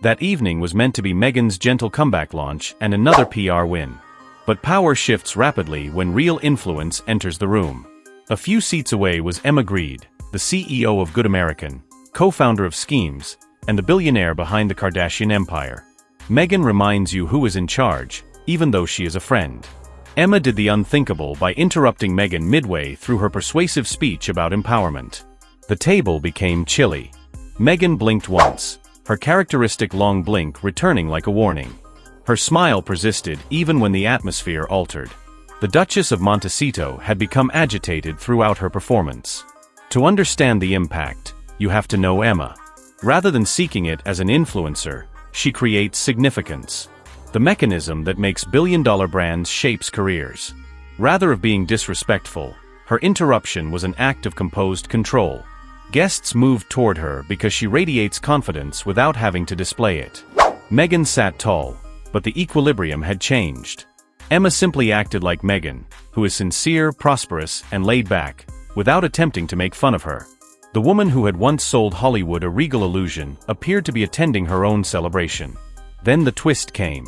That evening was meant to be Meghan's gentle comeback launch and another PR win. But power shifts rapidly when real influence enters the room. A few seats away was Emma Grede, the CEO of Good American, co-founder of Schemes, and the billionaire behind the Kardashian empire. Meghan reminds you who is in charge, even though she is a friend. Emma did the unthinkable by interrupting Meghan midway through her persuasive speech about empowerment. The table became chilly. Meghan blinked once, her characteristic long blink returning like a warning. Her smile persisted even when the atmosphere altered. The Duchess of Montecito had become agitated throughout her performance. To understand the impact, you have to know Emma. Rather than seeking it as an influencer, she creates significance. The mechanism that makes billion-dollar brands shapes careers. Rather than being disrespectful, her interruption was an act of composed control. Guests moved toward her because she radiates confidence without having to display it. Meghan sat tall, but the equilibrium had changed. Emma simply acted like Meghan, who is sincere, prosperous, and laid back, without attempting to make fun of her. The woman who had once sold Hollywood a regal illusion appeared to be attending her own celebration. Then the twist came.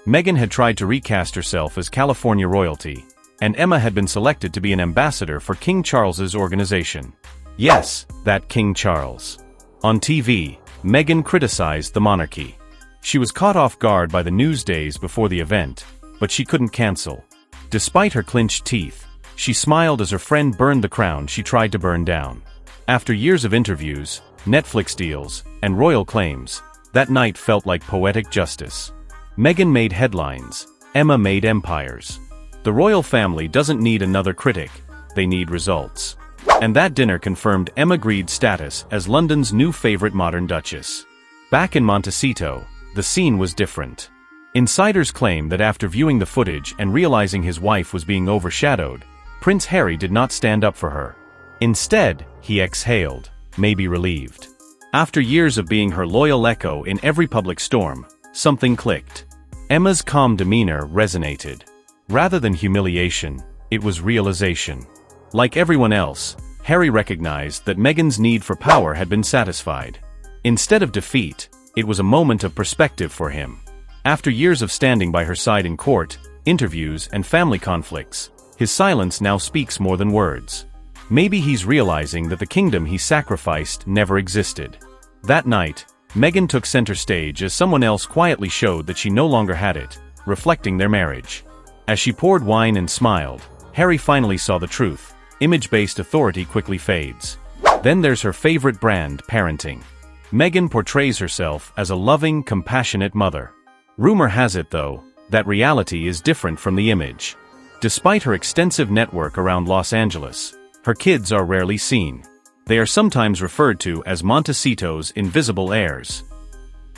Meghan had tried to recast herself as California royalty, and Emma had been selected to be an ambassador for King Charles's organization. Yes, that King Charles. On TV, Meghan criticized the monarchy. She was caught off guard by the news days before the event, but she couldn't cancel. Despite her clenched teeth, she smiled as her friend burned the crown she tried to burn down. After years of interviews, Netflix deals, and royal claims, that night felt like poetic justice. Meghan made headlines, Emma made empires. The royal family doesn't need another critic, they need results. And that dinner confirmed Emma Grede's status as London's new favorite modern duchess. Back in Montecito, the scene was different. Insiders claim that after viewing the footage and realizing his wife was being overshadowed, Prince Harry did not stand up for her. Instead, he exhaled, maybe relieved. After years of being her loyal echo in every public storm, something clicked. Emma's calm demeanor resonated. Rather than humiliation, it was realization. Like everyone else, Harry recognized that Meghan's need for power had been satisfied. Instead of defeat, it was a moment of perspective for him. After years of standing by her side in court, interviews, and family conflicts, his silence now speaks more than words. Maybe he's realizing that the kingdom he sacrificed never existed. That night, Meghan took center stage as someone else quietly showed that she no longer had it, reflecting their marriage. As she poured wine and smiled, Harry finally saw the truth. Image-based authority quickly fades. Then there's her favorite brand, parenting. Meghan portrays herself as a loving, compassionate mother. Rumor has it, though, that reality is different from the image. Despite her extensive network around Los Angeles, her kids are rarely seen. They are sometimes referred to as Montecito's invisible heirs.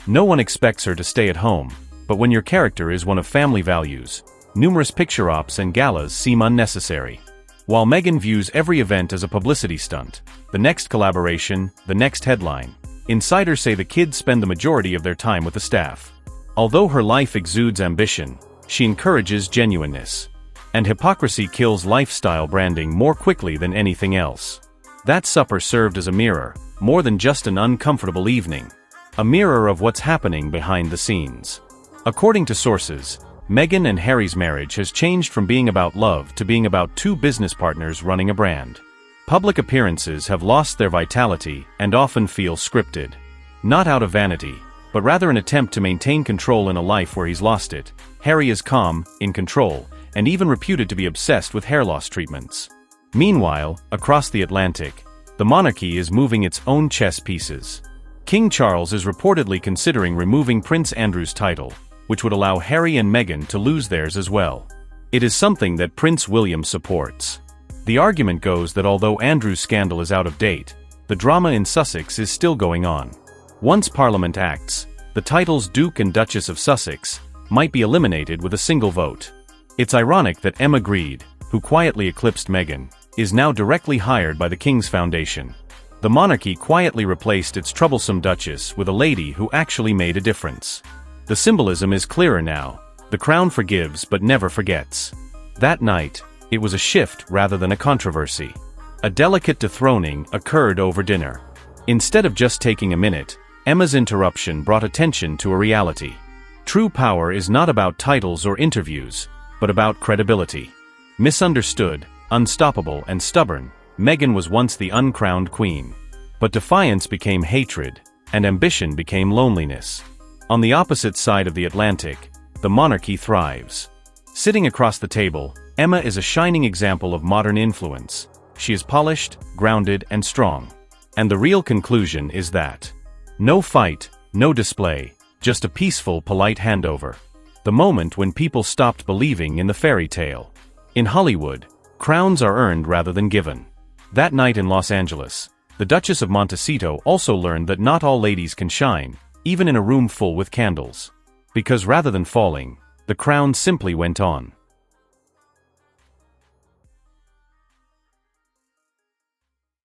No one expects her to stay at home, but when your character is one of family values, numerous picture ops and galas seem unnecessary. While Meghan views every event as a publicity stunt, the next collaboration, the next headline, insiders say the kids spend the majority of their time with the staff. Although her life exudes ambition, she encourages genuineness. And hypocrisy kills lifestyle branding more quickly than anything else. That supper served as a mirror, more than just an uncomfortable evening. A mirror of what's happening behind the scenes. According to sources, Meghan and Harry's marriage has changed from being about love to being about two business partners running a brand. Public appearances have lost their vitality and often feel scripted. Not out of vanity, but rather an attempt to maintain control in a life where he's lost it. Harry is calm, in control, and even reputed to be obsessed with hair loss treatments. Meanwhile, across the Atlantic, the monarchy is moving its own chess pieces. King Charles is reportedly considering removing Prince Andrew's title, which would allow Harry and Meghan to lose theirs as well. It is something that Prince William supports. The argument goes that although Andrew's scandal is out of date, the drama in Sussex is still going on. Once Parliament acts, the titles Duke and Duchess of Sussex might be eliminated with a single vote. It's ironic that Emma Grede, who quietly eclipsed Meghan, is now directly hired by the King's Foundation. The monarchy quietly replaced its troublesome duchess with a lady who actually made a difference. The symbolism is clearer now. The crown forgives but never forgets. That night, it was a shift rather than a controversy. A delicate dethroning occurred over dinner. Instead of just taking a minute, Emma's interruption brought attention to a reality. True power is not about titles or interviews, but about credibility. Misunderstood, unstoppable, and stubborn, Meghan was once the uncrowned queen. But defiance became hatred, and ambition became loneliness. On the opposite side of the Atlantic, the monarchy thrives. Sitting across the table, Emma is a shining example of modern influence. She is polished, grounded, and strong. And the real conclusion is that no fight, no display, just a peaceful, polite handover. The moment when people stopped believing in the fairy tale. In Hollywood, crowns are earned rather than given. That night in Los Angeles, the Duchess of Montecito also learned that not all ladies can shine, even in a room full with candles. Because rather than falling, the crown simply went on.